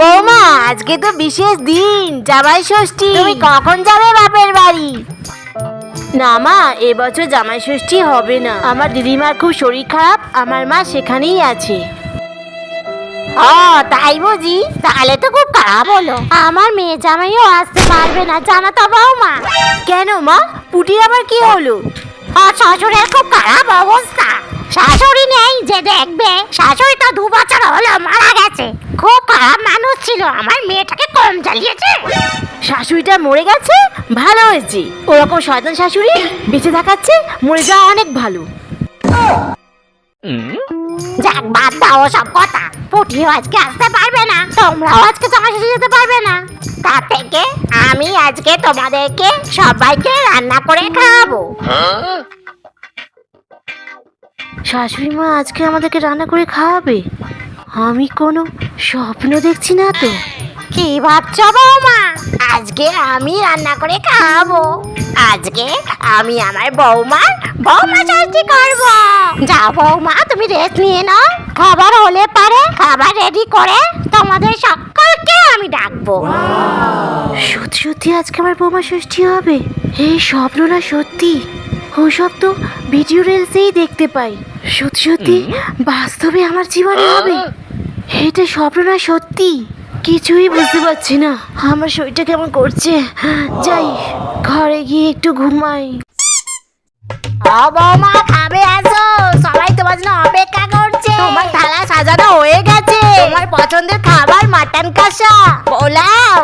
বৌমা, আজকে তো বিশেষ দিন, জামাই ষষ্ঠী। তুমি কখন যাবে বাপের বাড়ি? না মা, এবছর জামাই ষষ্ঠী হবে না। আমার দিদিমার খুব শরীর খারাপ, আমার মা সেখানেই আছে। ও তাই বুঝি? তাহলে তো খুব খারাপ হলো। আমার মেয়ে জামাইও আসতে পারবে না, জানো তো বৌমা। কেন মা, পুটির আবার কি হলো? শ্বশুরের খুব খারাপ অবস্থা। শাশুড়ি নেই যে দেখবে। শাশুড়ি তো 2 বছর হলো মারা গেছে। খুব খারাপ মানুষ ছিল, আমার মেয়েটাকে কম জ্বালিয়েছে। শাশুড়িটা মরে গেছে, ভালো হয়েছে। ওরকম শয়তান শাশুড়ি বেঁচে থাকাচ্ছে মরে যাওয়া অনেক ভালো। যাক, বাদ দাও সব কথা। পুটিও আজকে আসতে পারবে না, তোমরাও আজকে জামাই ষষ্ঠী যেতে পারবে না। তার থেকে আমি আজকে তোমাদেরকে সবাইকে রান্না করে খাওয়াবো। শাশুড়ি মা আজকে আমাদেরকে রান্না করে খাওয়াবে? আমি কোনো স্বপ্ন দেখছি না তো? কি ভাবছো বৌমা? আজকে আমি রান্না করে খাওয়াবো। আজকে আমি আমার বৌমা ষষ্ঠী করবো। যাও বৌমা, তুমি রেস্ট নিয়ে নাও। খাবার হলে পারে খাবার রেডি করে তোমাদের সকলকে আমি ডাকবো। সত্যি সত্যি আজকে আমার বৌমা ষষ্ঠী হবে? এই স্বপ্ন না সত্যি? ওসব তো ভিডিও রিলসেই দেখতে পাই। সত্যি সত্যি বাস্তবে আমার জীবনে হবে? এটা স্বপ্ন না সত্যি? কিছুই বুঝতে পারছি না। আমার শরীরটা কেমন করছে। যাই, ঘরে গিয়ে একটু ঘুমাই। বৌমা, খাবে আসো, সবাই তোমার জন্য অপেক্ষা করছে। তোমার থালা সাজানো হয়ে গেছে। তোমার পছন্দের খাবার মাটন কষা, পোলাও,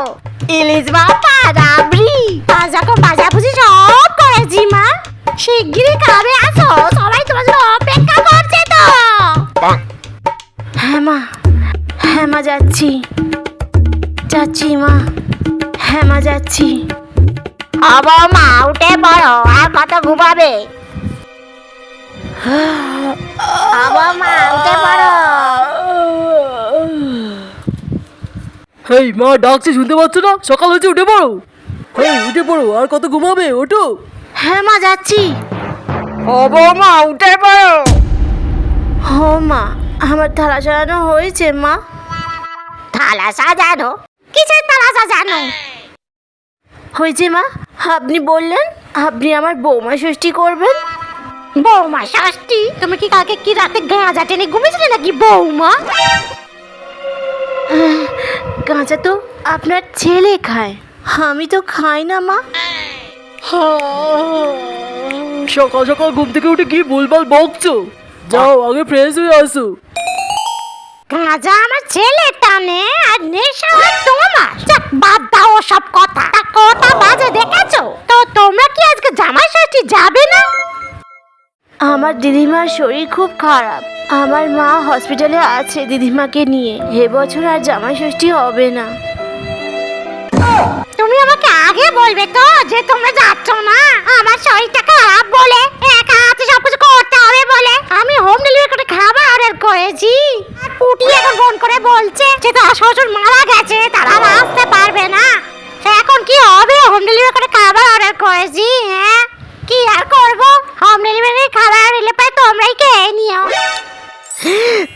ইলিশ ভাপা, রাবড়ি, ভাজাভুজি সব করেছি মা। শিগগিরই খাবে আসো, সবাই তোমার জন্য অপেক্ষা করছে তো। হ্যাঁ মা, যাচ্ছি মা। হ্যাঁ মা, যাচ্ছি। মা, উঠে পড়ো, আর কত ঘুমাবে? মা, উঠে পড়ো। হেই মা, ডাকছে শুনতে পাচ্ছ না? সকাল হয়েছে, উঠে পড়ো। হেই, উঠে পড়ো, আর কত ঘুমাবে? ওঠো। হ্যাঁ মা, যাচ্ছি। বৌমা, উঠে পড়ো। মা, আমার থালা সাজানো হয়েছে মা। থালা সাজানো? কিসের থালা সাজানো? হয়েছে মা, আপনি বললেন আপনি আমার বৌমা ষষ্ঠী করবেন। বৌমা ষষ্ঠী? তুমি কি কালকে কি রাতে গাঁজা টেনে ঘুমিয়েছিলে নাকি বৌমা? গাঁজা তো আপনার ছেলে খায়, আমি তো খাই না মা। সকাল সকাল ঘুম থেকে উঠে কি ভুলভাল বকছো? যাও, আগে ফ্রেশ হয়ে আসো। গাঁজা আমার ছেলে টানে আর নেশা হয় তোমার। যাক, বাদ দাও সব কথা। কটা বাজে দেখেছো তো? তোমরা কি আজকে জামাই ষষ্ঠী যাবে না? আমার দিদিমার শরীর খুব খারাপ, আমার মা হসপিটালে আছে দিদিমাকে নিয়ে। এবছর আর জামাই ষষ্ঠী হবে না। তুমি আমাকে আগে বলবে তো যে তোমরা যাচ্ছ না। আমার শরীরটা খারাপ বলে, একা হাতে সবকিছু করতে হবে বলে আমি হোম ডেলিভারি করে খাবার অর্ডার করেছি। আর পুটি এখন ফোন করে বলছে যে তার শ্বশুর মারা গেছে, তারা আর আসতে পারবে না। এখন কি হবে? হোম ডেলিভারি করে খাবার অর্ডার করেছি। হ্যাঁ, কি আর করবো? হোম ডেলিভারি খাবার এলে পায় তোমরাই খেয়ে নিও।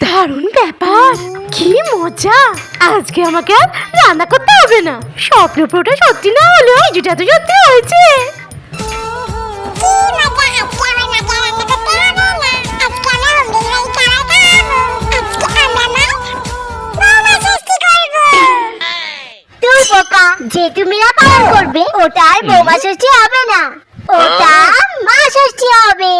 দারুণ ব্যাপার, কি মজা। আজকে আমাকে আর রান্না করতে হবে না। স্বপ্ন পুরোটা সত্যি না হলেও যেটা তো সত্যি হয়েছে। যে তুমি না পালন করবে ওটা আর বৌমা ষষ্ঠী হবে না, ওটা মা ষষ্ঠী হবে।